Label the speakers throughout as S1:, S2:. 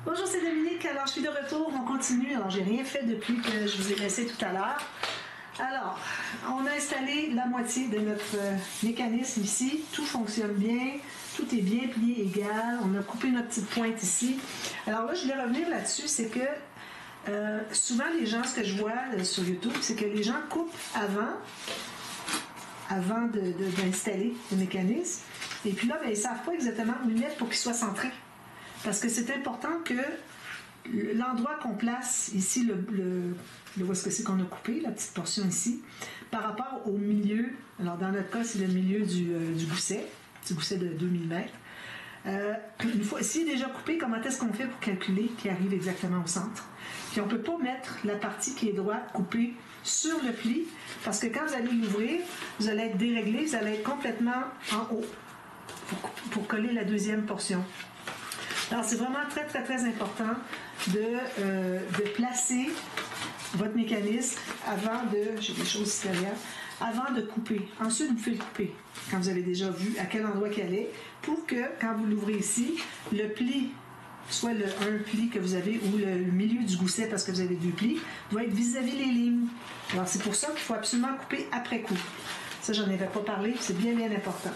S1: Bonjour, c'est Dominique. Alors, je suis de retour. On continue. Alors, j'ai rien fait depuis que je vous ai laissé tout à l'heure. Alors, on a installé la moitié de notre mécanisme ici. Tout fonctionne bien. Tout est bien plié égal. On a coupé notre petite pointe ici. Alors là, je voulais revenir là-dessus. C'est que souvent, les gens, ce que je vois sur YouTube, c'est que les gens coupent avant d'installer le mécanisme. Et puis là, ben, ils ne savent pas exactement où le mettre pour qu'il soit centré. Parce que c'est important que l'endroit qu'on place ici, où est-ce que c'est qu'on a coupé, la petite portion ici, par rapport au milieu, alors dans notre cas, c'est le milieu du gousset de 2 mm. Une fois, s'il est déjà coupé, comment est-ce qu'on fait pour calculer qu'il arrive exactement au centre? Puis on ne peut pas mettre la partie qui est droite coupée sur le pli, parce que quand vous allez l'ouvrir, vous allez être déréglé, vous allez être complètement en haut pour coller la deuxième portion. Alors, c'est vraiment très, très, très important de placer votre mécanisme avant de... J'ai des choses ici derrière. Avant de couper. Ensuite, vous pouvez le couper quand vous avez déjà vu à quel endroit qu'elle est pour que, quand vous l'ouvrez ici, le pli, soit un pli que vous avez ou le milieu du gousset, parce que vous avez 2 plis, doit être vis-à-vis les lignes. Alors, c'est pour ça qu'il faut absolument couper après coup. Ça, j'en avais pas parlé, c'est bien, bien important.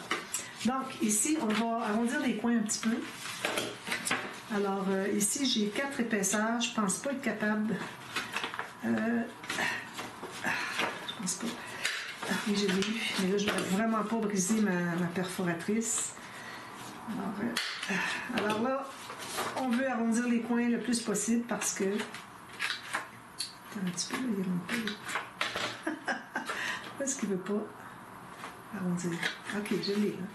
S1: Donc, ici, on va arrondir les coins un petit peu. Alors, ici, j'ai 4 épaisseurs. Je pense pas être capable... je pense pas. Ah oui, je l'ai eu. Mais là, je ne vais vraiment pas briser ma perforatrice. Alors là, on veut arrondir les coins le plus possible parce que... Attends un petit peu, il y a mon peu. Pourquoi est-ce qu'il ne veut pas arrondir? Ok, je l'ai, là.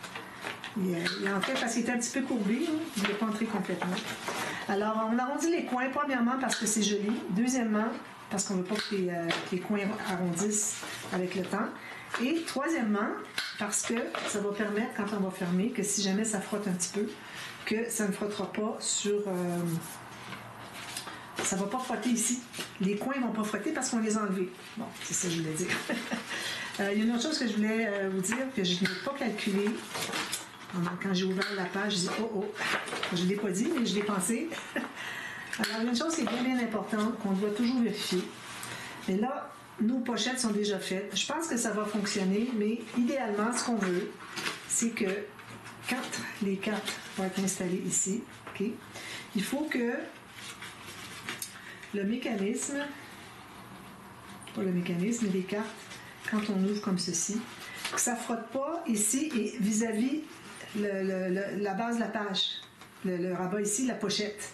S1: Il en fait parce qu'il est un petit peu courbé, hein? Il ne veut pas entrer complètement. Alors, on arrondit les coins, premièrement parce que c'est joli. Deuxièmement, parce qu'on ne veut pas que les coins arrondissent avec le temps. Et troisièmement, parce que ça va permettre, quand on va fermer, que si jamais ça frotte un petit peu, que ça ne frottera pas sur... ça ne va pas frotter ici. Les coins ne vont pas frotter parce qu'on les a enlevés. Bon, c'est ça que je voulais dire. Il y a une autre chose que je voulais vous dire, que je n'ai pas calculé. Quand j'ai ouvert la page, je dis « Oh, oh! » Je ne l'ai pas dit, mais je l'ai pensé. Alors, il y a une chose qui est bien, bien importante, qu'on doit toujours vérifier. Mais là, nos pochettes sont déjà faites. Je pense que ça va fonctionner, mais idéalement, ce qu'on veut, c'est que quand les cartes vont être installées ici, okay, il faut que le mécanisme, pas le mécanisme, mais les cartes, quand on ouvre comme ceci, que ça ne frotte pas ici et vis-à-vis la base de la page, le rabat ici, la pochette.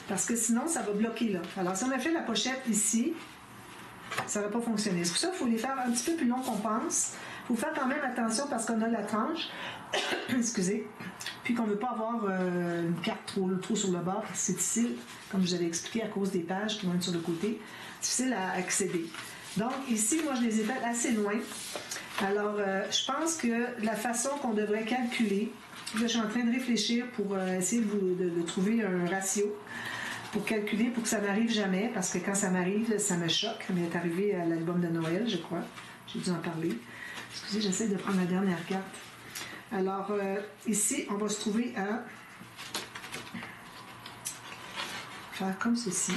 S1: Parce que sinon, ça va bloquer là. Alors, si on a fait la pochette ici, ça ne va pas fonctionner. C'est pour ça qu'il faut les faire un petit peu plus long qu'on pense. Il faut faire quand même attention parce qu'on a la tranche. Excusez. Puis qu'on ne veut pas avoir une carte trop sur le bord. C'est difficile, comme je vous avais expliqué, à cause des pages qui vont être sur le côté. Difficile à accéder. Donc, ici, moi, je les ai faites assez loin. Alors, je pense que la façon qu'on devrait calculer, là, je suis en train de réfléchir pour essayer de trouver un ratio pour calculer, pour que ça m'arrive jamais, parce que quand ça m'arrive, ça me choque. Ça m'est arrivé à l'album de Noël, je crois. J'ai dû en parler. Excusez, j'essaie de prendre la dernière carte. Alors, ici, on va se trouver à faire comme ceci.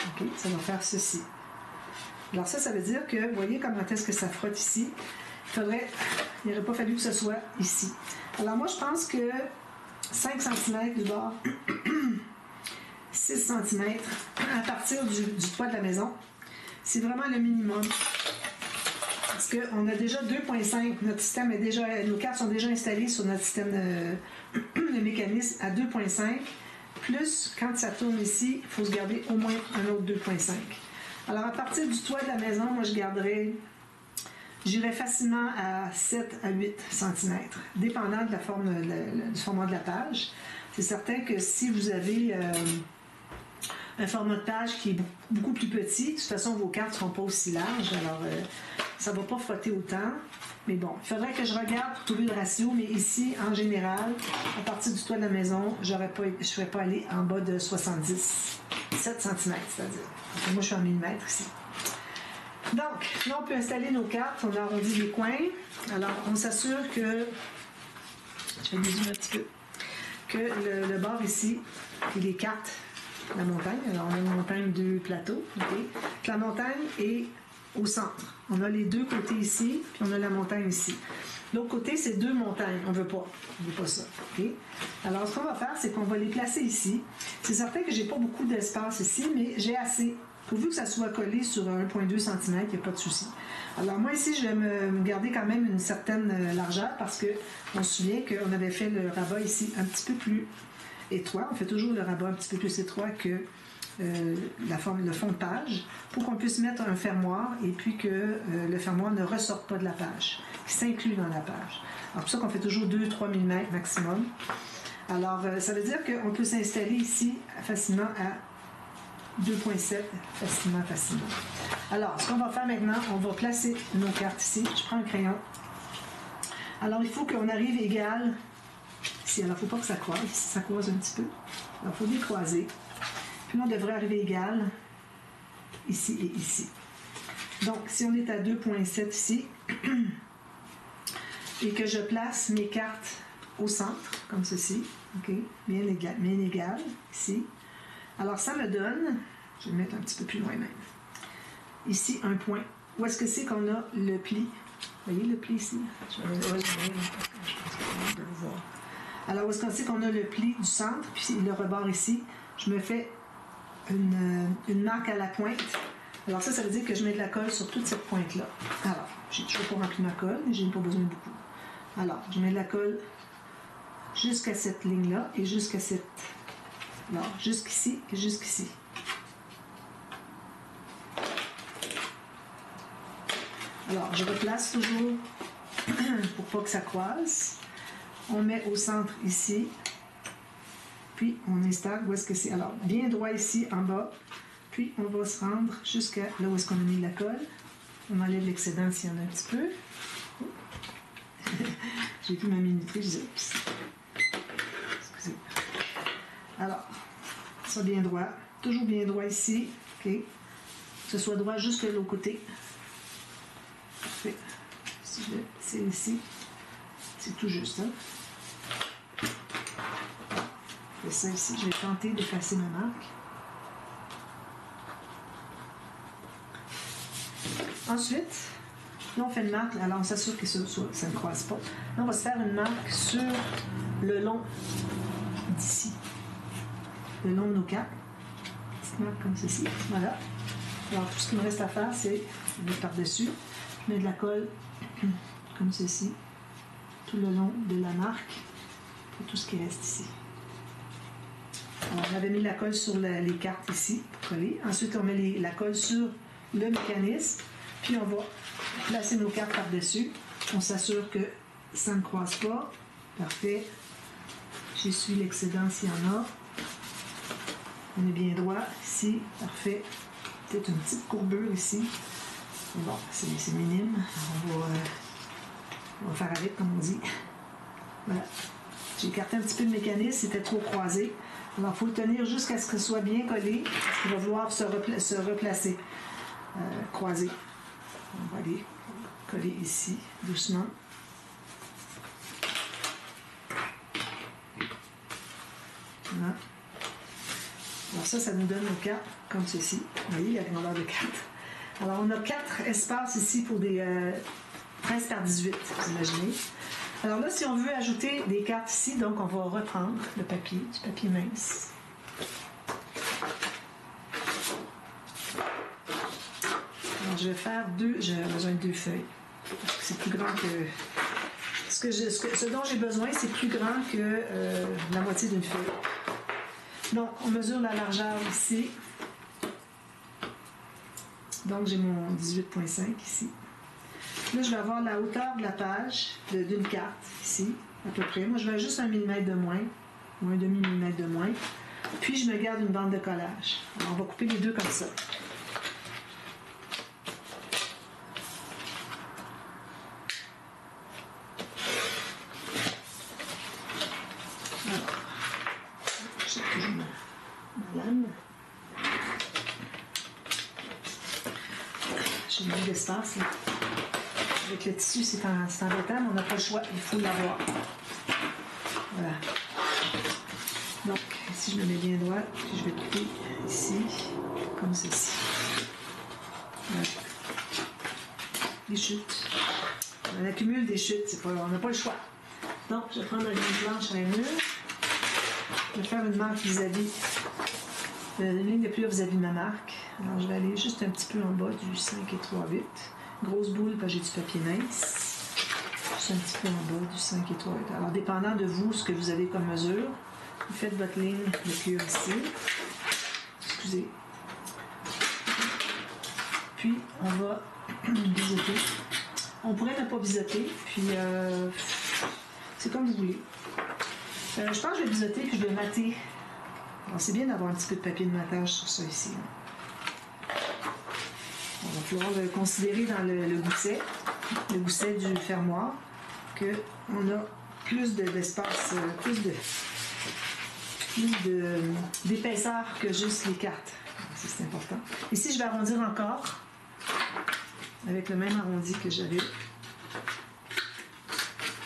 S1: OK, ça va faire ceci. Alors ça veut dire que, vous voyez comment est-ce que ça frotte ici? Il n'aurait pas fallu que ce soit ici. Alors moi, je pense que 5 cm du bord, 6 cm à partir du toit de la maison, c'est vraiment le minimum. Parce qu'on a déjà 2.5, notre système est déjà, nos cartes sont déjà installées sur notre système de mécanisme à 2.5, plus quand ça tourne ici, il faut se garder au moins un autre 2.5. Alors à partir du toit de la maison, moi j'irais facilement à 7 à 8 cm, dépendant de la forme, du format de la page. C'est certain que si vous avez un format de page qui est beaucoup plus petit, de toute façon, vos cartes ne seront pas aussi larges, alors ça ne va pas frotter autant. Mais bon, il faudrait que je regarde pour trouver le ratio, mais ici, en général, à partir du toit de la maison, je ne serais pas allé en bas de 77 cm, c'est-à-dire. Moi, je suis en millimètres ici. Donc, là, on peut installer nos cartes. On a arrondi les coins. Alors, on s'assure que... Je vais dézoomer un petit peu. Que le bord ici, et les cartes la montagne. Alors, on a une montagne, deux plateaux. Okay? La montagne est au centre. On a les deux côtés ici, puis on a la montagne ici. L'autre côté, c'est deux montagnes. On ne veut pas. On veut pas ça. Okay? Alors, ce qu'on va faire, c'est qu'on va les placer ici. C'est certain que j'ai pas beaucoup d'espace ici, mais j'ai assez. Pourvu que ça soit collé sur 1,2 cm, il n'y a pas de souci. Alors, moi, ici, je vais me garder quand même une certaine largeur parce qu'on se souvient qu'on avait fait le rabat ici un petit peu plus étroit. On fait toujours le rabat un petit peu plus étroit que le fond de page pour qu'on puisse mettre un fermoir et puis que le fermoir ne ressorte pas de la page, qui s'inclut dans la page. Alors, pour ça qu'on fait toujours 2-3 mm maximum. Alors, ça veut dire qu'on peut s'installer ici facilement à 2,7 facilement. Alors, ce qu'on va faire maintenant, on va placer nos cartes ici. Je prends un crayon. Alors, il faut qu'on arrive égal ici. Alors, il ne faut pas que ça croise. Ici, ça croise un petit peu. Alors, il faut décroiser. Puis là, on devrait arriver égal ici et ici. Donc, si on est à 2,7 ici, et que je place mes cartes au centre, comme ceci, ok, bien égal, ici. Alors, ça me donne, je vais le mettre un petit peu plus loin même, ici, un point. Où est-ce que c'est qu'on a le pli? Vous voyez le pli ici? Je vais le voir. Alors, où est-ce qu'on sait qu'on a le pli du centre, puis le rebord ici? Je me fais une marque à la pointe. Alors, ça veut dire que je mets de la colle sur toute cette pointe-là. Alors, j'ai toujours pas rempli ma colle, mais j'ai pas besoin de beaucoup. Alors, je mets de la colle jusqu'à cette ligne-là et jusqu'à cette... Alors, jusqu'ici et jusqu'ici. Alors, je replace toujours pour pas que ça croise. On met au centre ici. Puis, on installe où est-ce que c'est. Alors, bien droit ici, en bas. Puis, on va se rendre jusqu'à là où est-ce qu'on a mis la colle. On enlève l'excédent s'il y en a un petit peu. J'ai plus ma minuterie, je dis, excusez. Alors, ça bien droit. Toujours bien droit ici. OK. Que ce soit droit jusque de l'autre côté. Parfait. Si c'est ici, c'est tout juste. Hein? Je fais ça ici. Je vais tenter de passer ma marque. Ensuite, là, on fait une marque. Alors, on s'assure que ça ne croise pas. Là, on va se faire une marque sur le long d'ici. Le long de nos cartes. Petite marque comme ceci. Voilà. Alors, tout ce qu'il me reste à faire, c'est de mettre par-dessus. Je mets de la colle comme ceci. Tout le long de la marque. Pour tout ce qui reste ici. Alors, on avait mis la colle sur les cartes ici pour coller. Ensuite, on met la colle sur le mécanisme. Puis, on va placer nos cartes par-dessus. On s'assure que ça ne croise pas. Parfait. J'essuie l'excédent s'il y en a. On est bien droit ici. Parfait. Peut-être une petite courbure ici. Bon, c'est minime. On va faire avec, comme on dit. Voilà. J'ai écarté un petit peu de mécanisme. C'était trop croisé. Alors, il faut le tenir jusqu'à ce que ce soit bien collé. Parce qu'il va vouloir se replacer. Croiser. On va aller coller ici, doucement. Voilà. Alors ça nous donne nos cartes comme ceci. Vous voyez la grandeur de cartes. Alors on a 4 espaces ici pour des 13 par 18, vous imaginez. Alors là, si on veut ajouter des cartes ici, donc on va reprendre le papier, du papier mince. Alors je vais faire j'ai besoin de 2 feuilles. Parce que c'est plus grand que... Ce dont j'ai besoin, c'est plus grand que la moitié d'une feuille. Donc, on mesure la largeur ici. Donc, j'ai mon 18,5 ici. Là, je vais avoir la hauteur de la page d'une carte ici, à peu près. Moi, je vais juste 1 mm de moins, ou un demi-millimètre de moins. Puis, je me garde une bande de collage. Alors, on va couper les deux comme ça. J'ai mis d'espace. Avec le tissu, c'est embêtant, mais on n'a pas le choix. Il faut l'avoir. Voilà. Donc, ici, ici, je me mets bien droit, puis je vais couper ici, comme ceci. Voilà. Des chutes. On accumule des chutes, on n'a pas le choix. Donc, je vais prendre une planche à mur. Je vais faire une marque vis-à-vis, une ligne de plusieurs vis-à-vis de ma marque. Alors, je vais aller juste un petit peu en bas du 5 et 3/8. Grosse boule, parce que j'ai du papier mince. Juste un petit peu en bas du 5 et 3/8. Alors, dépendant de vous, ce que vous avez comme mesure, vous faites votre ligne de plusieurs ici. Excusez. Puis, on va biseauter. On pourrait ne pas biseauter, puis c'est comme vous voulez. Je pense que je vais biseauter, puis je vais mater. Alors, c'est bien d'avoir un petit peu de papier de matage sur ça ici. On va pouvoir le considérer dans le gousset du fermoir, qu'on a plus d'espace, d'épaisseur que juste les cartes. Ça, c'est important. Ici, je vais arrondir encore avec le même arrondi que j'avais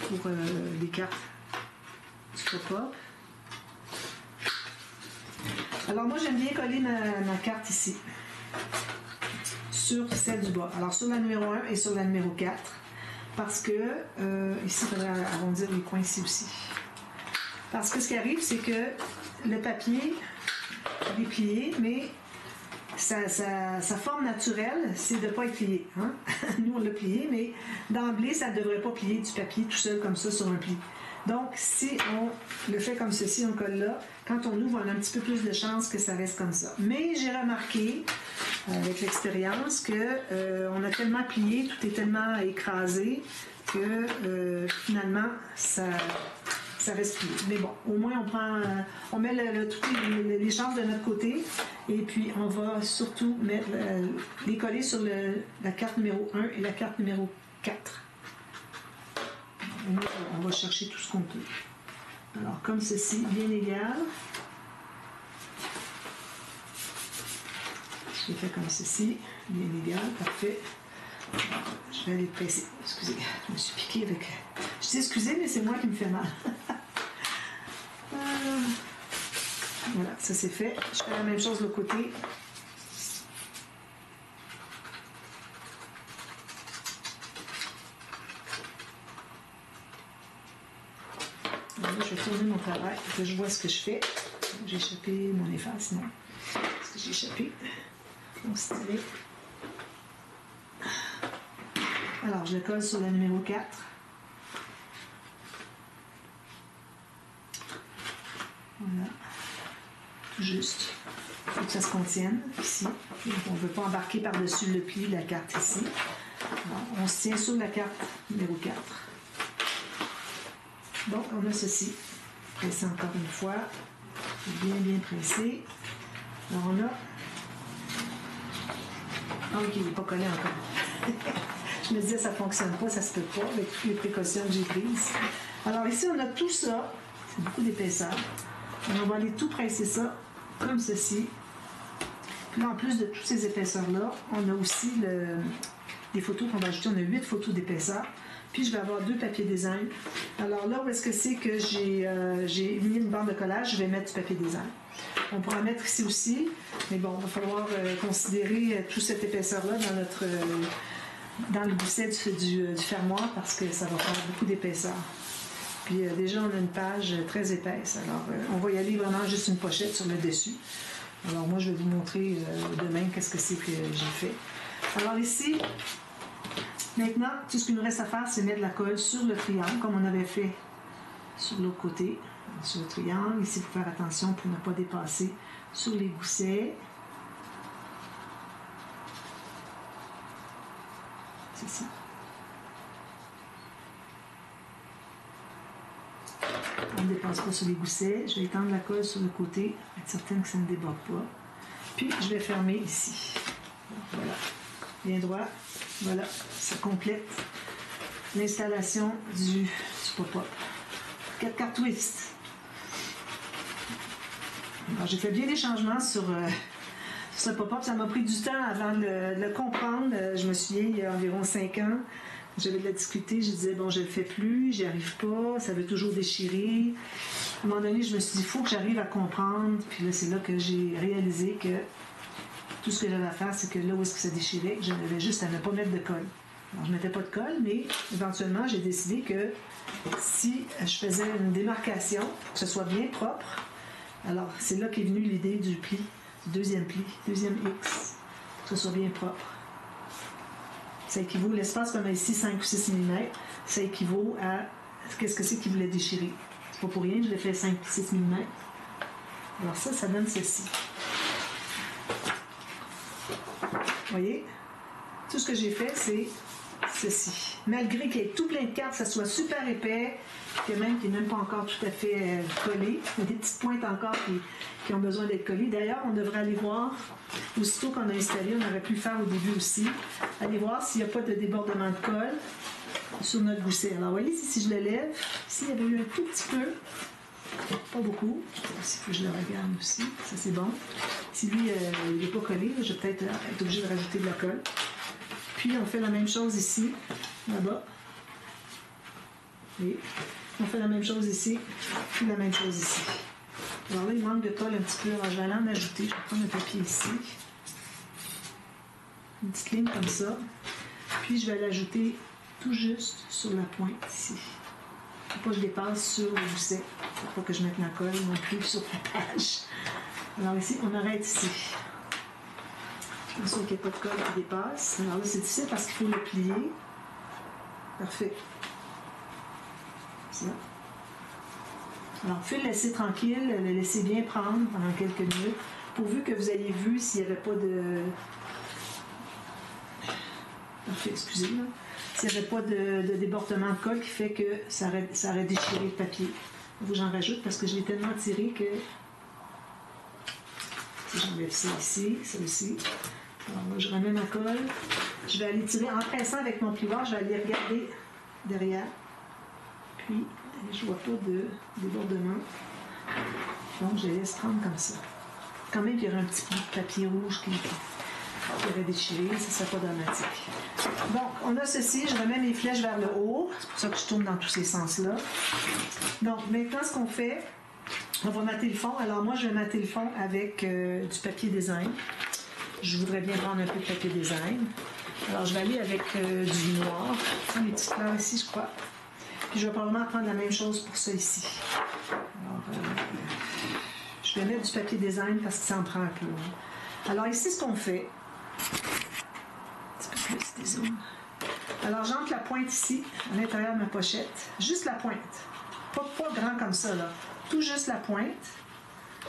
S1: pour les cartes du pop-up. Alors moi, j'aime bien coller ma carte ici sur celle du bas. Alors sur la numéro 1 et sur la numéro 4 parce que ici, il faudrait arrondir les coins ici aussi. Parce que ce qui arrive, c'est que le papier est plié, mais sa forme naturelle, c'est de ne pas être plié. Hein? Nous, on l'a plié, mais d'emblée, ça ne devrait pas plier du papier tout seul comme ça sur un pli. Donc, si on le fait comme ceci, on colle là, quand on ouvre, on a un petit peu plus de chance que ça reste comme ça. Mais j'ai remarqué, avec l'expérience, qu'on a tellement plié, tout est tellement écrasé, que finalement, ça reste plié. Mais bon, au moins, on met les chances de notre côté, et puis on va surtout les coller sur la carte numéro 1 et la carte numéro 4. On va chercher tout ce qu'on peut. Alors, comme ceci, bien égal. Je l'ai fait comme ceci, bien égal, parfait. Je vais aller presser. Excusez, je me suis piqué avec... Je dis excusez, mais c'est moi qui me fais mal. Voilà, ça c'est fait. Je fais la même chose de l'autre côté. Je vais tourner mon travail pour que je vois ce que je fais. J'ai échappé mon efface, non. Est-ce que j'ai échappé? Mon stylet. Alors, je le colle sur la numéro 4. Voilà. Tout juste. Il faut que ça se contienne ici. Donc, on ne veut pas embarquer par-dessus le pli de la carte ici. Alors, on se tient sur la carte numéro 4. Donc, on a ceci. Pressé encore une fois. Bien pressé. Alors, on a... Ah, ok, il n'est pas collé encore. Je me disais, ça ne fonctionne pas, ça ne se peut pas, avec toutes les précautions que j'ai prises. Alors, ici, on a tout ça. C'est beaucoup d'épaisseur. On va aller tout presser ça, comme ceci. Puis là, en plus de toutes ces épaisseurs-là, on a aussi des photos qu'on va ajouter. On a 8 photos d'épaisseur. Puis je vais avoir 2 papiers design. Alors là, où est-ce que c'est que j'ai mis une bande de collage, je vais mettre du papier design. On pourra mettre ici aussi, mais bon, il va falloir considérer toute cette épaisseur-là dans le gousset du fermoir parce que ça va faire beaucoup d'épaisseur. Puis déjà, on a une page très épaisse. Alors, on va y aller vraiment juste une pochette sur le dessus. Alors moi, je vais vous montrer demain qu'est-ce que c'est que j'ai fait. Alors ici... Maintenant, tout ce qu'il nous reste à faire, c'est mettre de la colle sur le triangle, comme on avait fait sur l'autre côté, sur le triangle. Ici, il faut faire attention pour ne pas dépasser sur les goussets. C'est ça. On ne dépasse pas sur les goussets. Je vais étendre la colle sur le côté, être certaine que ça ne déborde pas. Puis, je vais fermer ici. Voilà. Bien droit. Voilà, ça complète l'installation du pop-up. 4 cartes twist. Alors, j'ai fait bien des changements sur ce pop-up. Ça m'a pris du temps avant de le comprendre. Je me souviens, il y a environ 5 ans, j'avais de la discuter. Je disais, bon, je ne le fais plus, j'y arrive pas, ça veut toujours déchirer. un moment donné, je me suis dit, il faut que j'arrive à comprendre. Puis là, c'est là que j'ai réalisé que tout ce que j'avais à faire, c'est que là où est-ce que ça déchirait, j'avais juste à ne pas mettre de colle. Alors, je ne mettais pas de colle, mais éventuellement, j'ai décidé que si je faisais une démarcation, pour que ce soit bien propre, alors c'est là qu'est venue l'idée du pli, du deuxième pli, deuxième X, pour que ce soit bien propre. Ça équivaut, l'espace qu'on a ici, 5 ou 6 mm, ça équivaut à qu'est-ce que c'est qu'il voulait déchirer. C'est pas pour rien, je l'ai fait 5 ou 6 mm. Alors ça donne ceci. Vous voyez? Tout ce que j'ai fait, c'est ceci. Malgré qu'il y ait tout plein de cartes, que ça soit super épais, que même qui n'est même pas encore tout à fait collé, il y a des petites pointes encore qui ont besoin d'être collées. D'ailleurs, on devrait aller voir, aussitôt qu'on a installé, on aurait pu le faire au début aussi, aller voir s'il n'y a pas de débordement de colle sur notre gousset. Alors, vous voyez, si je le lève, ici, il y avait eu un tout petit peu, pas beaucoup. Il faut que je le regarde aussi, ça c'est bon. Si lui, il n'est pas collé, je vais peut-être être obligée de rajouter de la colle. Puis on fait la même chose ici, là-bas. Et on fait la même chose ici, puis la même chose ici. Alors là, il manque de colle un petit peu. Alors je vais aller en ajouter. Je vais prendre un papier ici. Une petite ligne comme ça. Puis je vais l'ajouter tout juste sur la pointe ici. Il ne faut pas que je dépasse sur le gousset. Il ne faut pas que je mette ma colle non plus sur la page. Alors ici, on arrête ici. Je suis sûr qu'il n'y a pas de colle qui dépasse. Alors là, c'est difficile parce qu'il faut le plier. Parfait. Ça. Alors, il faut le laisser tranquille, le laisser bien prendre pendant quelques minutes, pourvu que vous ayez vu s'il n'y avait pas de... Parfait, excusez-moi. S'il n'y avait pas de débordement de colle qui fait que ça aurait déchiré le papier. Vous, j'en rajoute parce que je l'ai tellement tiré que... J'enlève ça ici, ça aussi. Alors là, je remets ma colle. Je vais aller tirer en pressant avec mon plioir. Je vais aller regarder derrière. Puis, je ne vois pas de débordement. Donc, je laisse prendre comme ça. Quand même, il y aurait un petit bout de papier rouge qui aurait déchiré. Ça ne serait pas dramatique. Donc, on a ceci. Je remets mes flèches vers le haut. C'est pour ça que je tourne dans tous ces sens-là. Donc, maintenant, ce qu'on fait, on va mater le fond. Alors, moi, je vais mater le fond avec du papier design. Je voudrais bien prendre un peu de papier design. Alors, je vais aller avec du noir. Mes petites fleurs ici, je crois. Puis, je vais probablement prendre la même chose pour ça ici. Alors, je vais mettre du papier design parce que ça en prend un peu. Alors, ici, ce qu'on fait... Un petit peu plus, désolé. Alors, j'entre la pointe ici, à l'intérieur de ma pochette. Juste la pointe. Pas grand comme ça, là. Tout juste la pointe.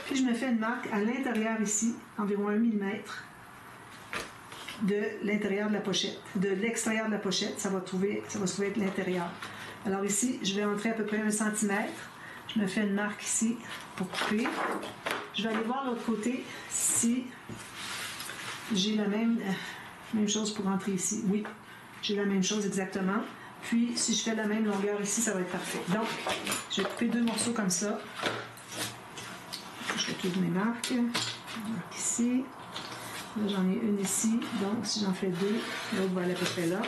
S1: Puis, je me fais une marque à l'intérieur ici, environ 1 mm. De l'intérieur de la pochette. De l'extérieur de la pochette, ça va se trouver être l'intérieur. Alors ici, je vais entrer à peu près 1 cm. Je me fais une marque ici pour couper. Je vais aller voir l'autre côté si j'ai la même chose pour entrer ici. Oui, j'ai la même chose exactement. Puis, si je fais la même longueur ici, ça va être parfait. Donc, je vais couper 2 morceaux comme ça. Je retrouve mes marques. Marque ici. Là, j'en ai une ici, donc si j'en fais 2, l'autre va aller à peu près là.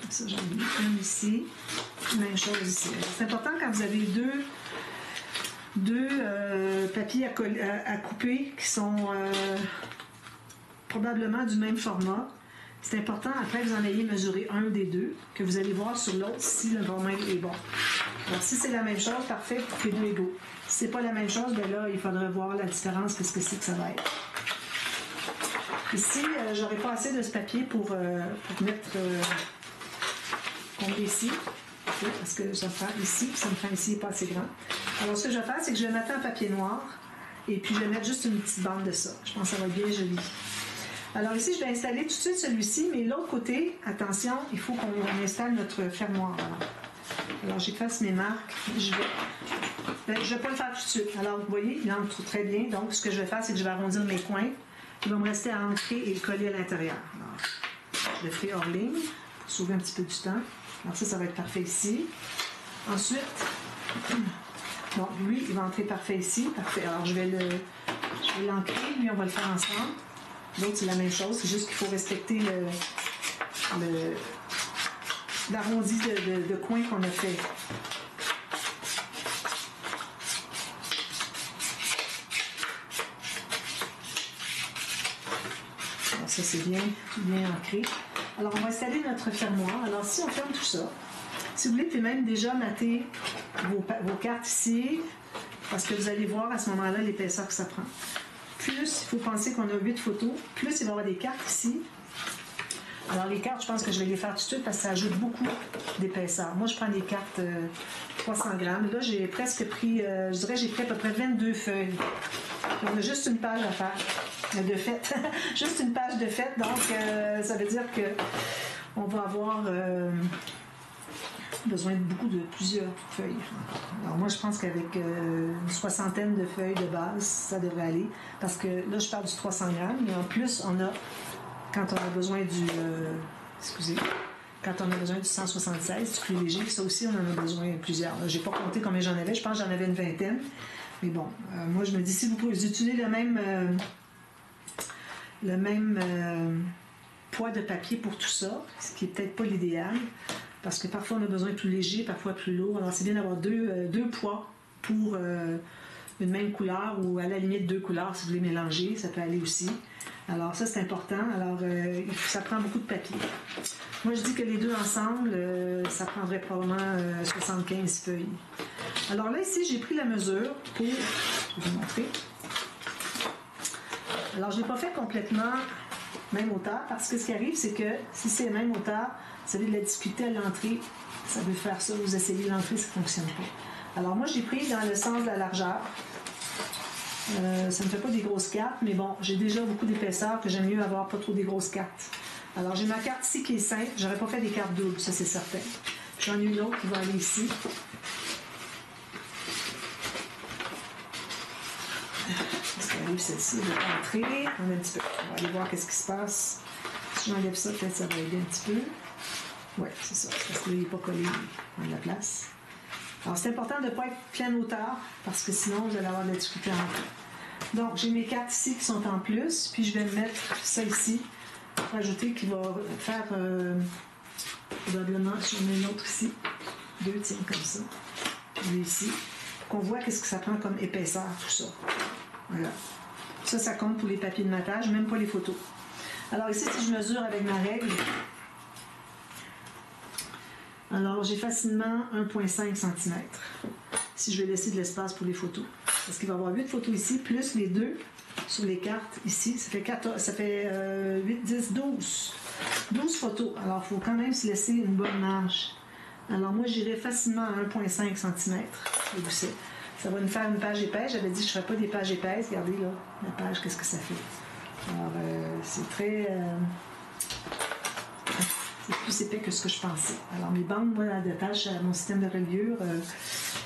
S1: Comme ça, j'en ai une ici, même chose ici. C'est important quand vous avez deux papiers à couper qui sont probablement du même format. C'est important, après que vous en ayez mesuré un des deux, que vous allez voir sur l'autre si le format est bon. Alors, si c'est la même chose, parfait, coupez 2 égaux. Si c'est pas la même chose, bien là, il faudrait voir la différence, qu'est-ce que c'est que ça va être. Ici, j'aurais pas assez de ce papier pour mettre combler ici, okay, parce que ça me prend ici, puis ça me prend ici, pas assez grand. Alors, ce que je vais faire, c'est que je vais mettre un papier noir, et puis je vais mettre juste une petite bande de ça. Je pense que ça va être bien joli. Alors ici, je vais installer tout de suite celui-ci, mais l'autre côté, attention, il faut qu'on installe notre fermoir. Alors j'efface mes marques. Je ne vais pas le faire tout de suite. Alors vous voyez, il entre très bien. Donc ce que je vais faire, c'est que je vais arrondir mes coins. Il va me rester à ancrer et coller à l'intérieur. Alors, je le ferai hors ligne pour sauver un petit peu du temps. Alors ça va être parfait ici. Ensuite, donc lui, il va entrer parfait ici. Parfait. Alors je vais l'ancrer. Lui, on va le faire ensemble. L'autre, c'est la même chose. C'est juste qu'il faut respecter d'arrondi de coins qu'on a fait. Alors ça, c'est bien ancré. Alors, on va installer notre fermoir. Alors, si on ferme tout ça, si vous voulez, puis même déjà mater vos cartes ici, parce que vous allez voir à ce moment-là l'épaisseur que ça prend. Plus, il faut penser qu'on a 8 photos, plus il va y avoir des cartes ici. Alors, les cartes, je pense que je vais les faire tout de suite parce que ça ajoute beaucoup d'épaisseur. Moi, je prends des cartes 300 grammes. Là, j'ai presque pris, je dirais, j'ai pris à peu près 22 feuilles. Puis on a juste une page à faire de fête. Juste une page de fête. Donc, ça veut dire que on va avoir besoin de plusieurs feuilles. Alors, moi, je pense qu'avec une soixantaine de feuilles de base, ça devrait aller. Parce que là, je parle du 300 grammes. Mais en plus, on a quand on a besoin quand on a besoin du 176, du plus léger, ça aussi, on en a besoin plusieurs. Je n'ai pas compté combien j'en avais, je pense que j'en avais une vingtaine. Mais bon, moi, je me dis, si vous pouvez utiliser le même poids de papier pour tout ça, ce qui n'est peut-être pas l'idéal, parce que parfois, on a besoin de plus léger, parfois plus lourd. Alors, c'est bien d'avoir deux poids pour une même couleur ou à la limite 2 couleurs, si vous voulez mélanger, ça peut aller aussi. Alors ça, c'est important. Alors, ça prend beaucoup de papier. Moi, je dis que les deux ensemble, ça prendrait probablement 75 feuilles. Alors là, ici, j'ai pris la mesure pour... Je vais vous montrer. Alors, je ne l'ai pas fait complètement même hauteur, parce que ce qui arrive, c'est que si c'est la même hauteur, vous avez de la difficulté à l'entrée. Ça veut faire ça. Vous essayez l'entrée, ça ne fonctionne pas. Alors, moi, j'ai pris dans le sens de la largeur. Ça ne fait pas des grosses cartes, mais bon, j'ai déjà beaucoup d'épaisseur que j'aime mieux avoir pas trop des grosses cartes. Alors, j'ai ma carte ici qui est simple. J'aurais pas fait des cartes doubles, ça c'est certain. J'en ai une autre qui va aller ici. Qu'est-ce qui arrive, celle-ci? Elle va entrer. On a un petit peu. On va aller voir qu'est-ce qui se passe. Si j'enlève ça, peut-être ça va aider un petit peu. Oui, c'est ça. Parce que là, il n'est pas collé dans la place. Alors, c'est important de ne pas être pleine hauteur, parce que sinon, vous allez avoir de la difficulté à entrer. Donc, j'ai mes cartes ici qui sont en plus, puis je vais mettre ça ici, pour ajouter, qui va faire probablement, j'en ai une autre ici, 2 tiens comme ça, lui ici, pour qu'on voit qu'est-ce que ça prend comme épaisseur, tout ça. Voilà. Ça compte pour les papiers de matage, même pas les photos. Alors ici, si je mesure avec ma règle, alors j'ai facilement 1,5 cm, si je vais laisser de l'espace pour les photos. Parce qu'il va y avoir 8 photos ici, plus les 2 sur les cartes ici. Ça fait 8, 10, 12. 12 photos. Alors, il faut quand même se laisser une bonne marge. Alors, moi, j'irai facilement à 1,5 cm. Ça va nous faire une page épaisse. J'avais dit que je ne ferais pas des pages épaisses. Regardez, là, la page, qu'est-ce que ça fait. Alors, c'est très... c'est plus épais que ce que je pensais. Alors, mes bandes, moi, d'attache à mon système de reliure...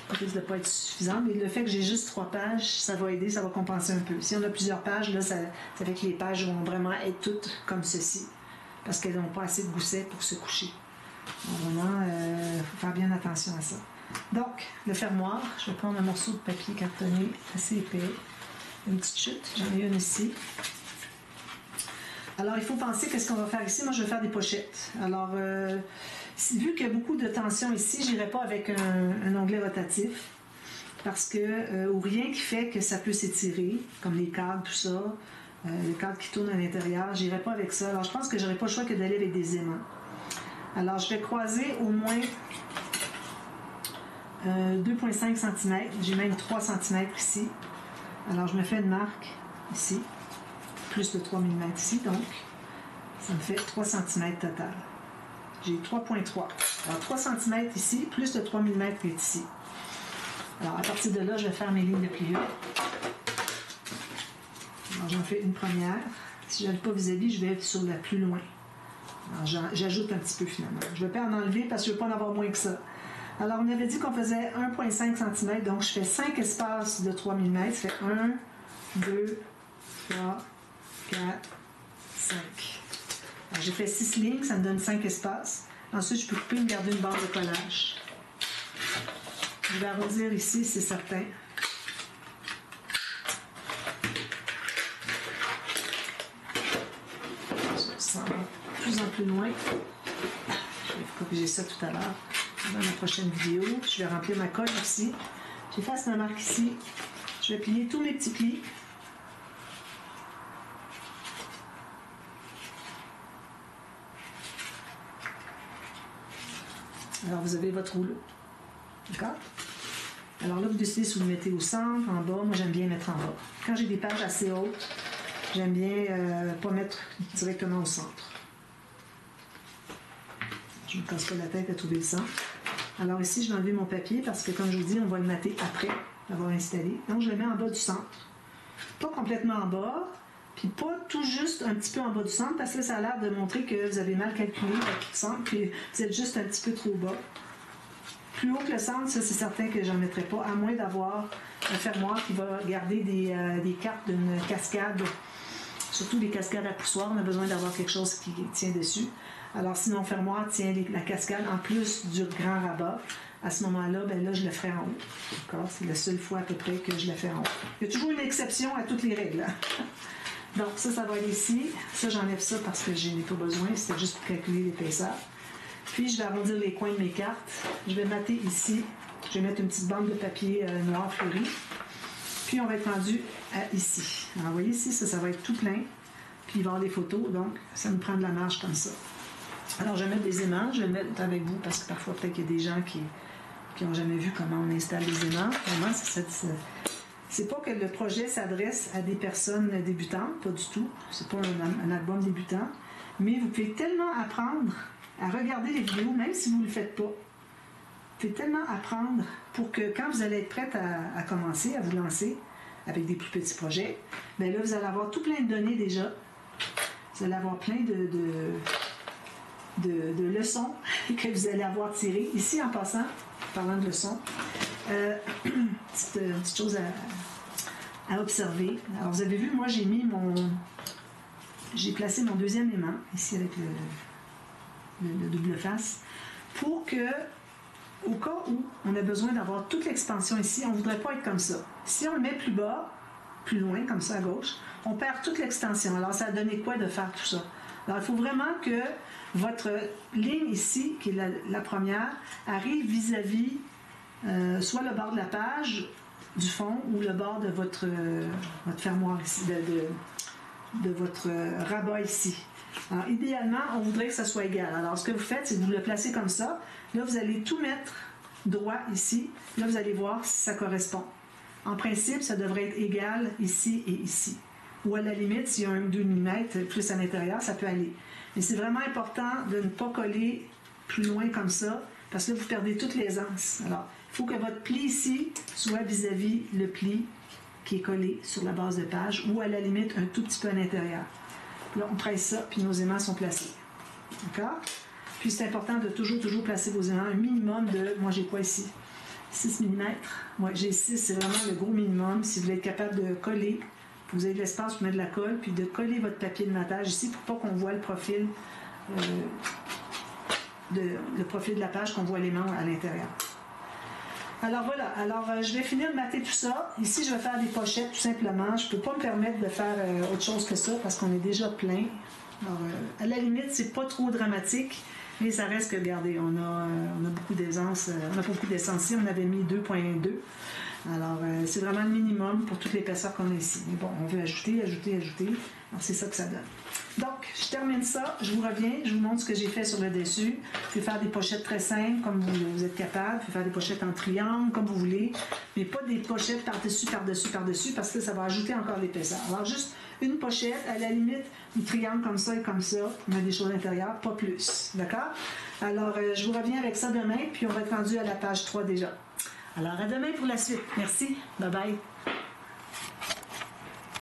S1: risque de ne pas être suffisant, mais le fait que j'ai juste 3 pages, ça va aider, ça va compenser un peu. Si on a plusieurs pages, là, ça fait que les pages vont vraiment être toutes comme ceci, parce qu'elles n'ont pas assez de gousset pour se coucher. Donc, vraiment, il faut faire bien attention à ça. Donc, le fermoir, je vais prendre un morceau de papier cartonné assez épais, une petite chute, j'en ai une ici. Alors, il faut penser qu'est-ce qu'on va faire ici. Moi, je vais faire des pochettes. Alors, vu qu'il y a beaucoup de tension ici, je n'irai pas avec un onglet rotatif parce que, ou rien qui fait que ça peut s'étirer, comme les cadres, tout ça, les cadres qui tournent à l'intérieur, je n'irai pas avec ça. Alors, je pense que je n'aurai pas le choix que d'aller avec des aimants. Alors, je vais croiser au moins 2,5 cm. J'ai même 3 cm ici. Alors, je me fais une marque ici, plus de 3 mm ici, donc ça me fait 3 cm total. J'ai 3,3. Alors, 3 cm ici, plus de 3 mm qui est ici. Alors, à partir de là, je vais faire mes lignes de pliure. Alors, j'en fais une première. Si je n'arrive pas vis-à-vis, je vais être sur la plus loin. Alors, j'ajoute un petit peu finalement. Je ne vais pas en enlever parce que je ne veux pas en avoir moins que ça. Alors, on avait dit qu'on faisait 1,5 cm, donc je fais 5 espaces de 3 mm. Ça fait 1, 2, 3, 4, 5. Alors, j'ai fait 6 lignes, ça me donne 5 espaces. Ensuite, je peux couper et me garder une barre de collage. Je vais arrondir ici, c'est certain. Je sens de plus en plus loin. Je vais corriger ça tout à l'heure dans la prochaine vidéo. Je vais remplir ma colle aussi. J'efface ma marque ici. Je vais plier tous mes petits plis. Alors, vous avez votre rouleau. D'accord? Alors là, vous décidez si vous le mettez au centre, en bas. Moi, j'aime bien mettre en bas. Quand j'ai des pages assez hautes, j'aime bien pas mettre directement au centre. Je ne me casse pas la tête à trouver le centre. Alors ici, je vais enlever mon papier parce que, comme je vous dis, on va le mater après l'avoir installé. Donc, je le mets en bas du centre. Pas complètement en bas, puis pas tout juste un petit peu en bas du centre, parce que là, ça a l'air de montrer que vous avez mal calculé votre centre, puis vous êtes juste un petit peu trop bas. Plus haut que le centre, ça, c'est certain que j'en mettrai pas, à moins d'avoir un fermoir qui va garder des cartes d'une cascade, surtout des cascades à poussoir. On a besoin d'avoir quelque chose qui tient dessus. Alors, si mon fermoir tient la cascade en plus du grand rabat, à ce moment-là, ben là, je le ferai en haut. D'accord? C'est la seule fois à peu près que je le fais en haut. Il y a toujours une exception à toutes les règles. Donc, ça va aller ici. Ça, j'enlève ça parce que je n'ai pas besoin. C'était juste pour calculer l'épaisseur. Puis, je vais arrondir les coins de mes cartes. Je vais mater ici. Je vais mettre une petite bande de papier noir fleuri. Puis, on va être rendu à ici. Alors, vous voyez ici, ça va être tout plein. Puis, il va y avoir des photos. Donc, ça me prend de la marge comme ça. Alors, je vais mettre des aimants. Je vais le mettre avec vous parce que parfois, peut-être qu'il y a des gens qui n'ont jamais vu comment on installe des aimants. Vraiment, c'est pas que le projet s'adresse à des personnes débutantes, pas du tout. C'est pas un album débutant. Mais vous pouvez tellement apprendre à regarder les vidéos, même si vous ne le faites pas. Vous pouvez tellement apprendre pour que quand vous allez être prête à commencer, à vous lancer avec des plus petits projets, bien là, vous allez avoir tout plein de données déjà. Vous allez avoir plein de leçons que vous allez avoir tirées. Ici, en passant, parlant de leçons, petite chose à observer. Alors, vous avez vu, moi, j'ai placé mon deuxième aimant, ici avec le double face, pour que, au cas où on a besoin d'avoir toute l'expansion ici, on ne voudrait pas être comme ça. Si on le met plus bas, plus loin, comme ça à gauche, on perd toute l'extension. Alors, ça a donné quoi de faire tout ça? Alors, il faut vraiment que votre ligne ici, qui est la première, arrive vis-à-vis soit le bord de la page du fond ou le bord de votre fermoir ici, de votre rabat ici. Alors, idéalement, on voudrait que ça soit égal. Alors, ce que vous faites, c'est que vous le placez comme ça. Là, vous allez tout mettre droit ici. Là, vous allez voir si ça correspond. En principe, ça devrait être égal ici et ici. Ou à la limite, s'il y a 1-2 mm plus à l'intérieur, ça peut aller. Mais c'est vraiment important de ne pas coller plus loin comme ça, parce que là, vous perdez toute l'aisance. Alors, il faut que votre pli ici soit vis-à-vis le pli qui est collé sur la base de page, ou à la limite, un tout petit peu à l'intérieur. Là, on presse ça, puis nos aimants sont placés. D'accord? Puis, c'est important de toujours placer vos aimants un minimum de... Moi, j'ai quoi ici? 6 mm. Moi, j'ai 6, c'est vraiment le gros minimum. Si vous êtes capable de coller, vous avez de l'espace pour mettre de la colle, puis de coller votre papier de matage ici pour pas qu'on voit le profil de la page, qu'on voit les membres à l'intérieur. Alors voilà, je vais finir de mater tout ça. Ici, je vais faire des pochettes tout simplement. Je ne peux pas me permettre de faire autre chose que ça parce qu'on est déjà plein. Alors, à la limite, c'est pas trop dramatique, mais ça reste que, regardez, on a beaucoup d'aisance. On n'a pas beaucoup d'essence ici, on avait mis 2.2. Alors, c'est vraiment le minimum pour toute l'épaisseur qu'on a ici. Mais bon, on veut ajouter. Alors, c'est ça que ça donne. Donc, je termine ça. Je vous reviens. Je vous montre ce que j'ai fait sur le dessus. Vous pouvez faire des pochettes très simples, comme vous êtes capable. Vous pouvez faire des pochettes en triangle, comme vous voulez. Mais pas des pochettes par-dessus, parce que ça va ajouter encore l'épaisseur. Alors, juste une pochette, à la limite, un triangle comme ça et comme ça. On a des choses à l'intérieur, pas plus. D'accord? Alors, je vous reviens avec ça demain, puis on va être rendu à la page 3 déjà. Alors, à demain pour la suite. Merci. Bye bye.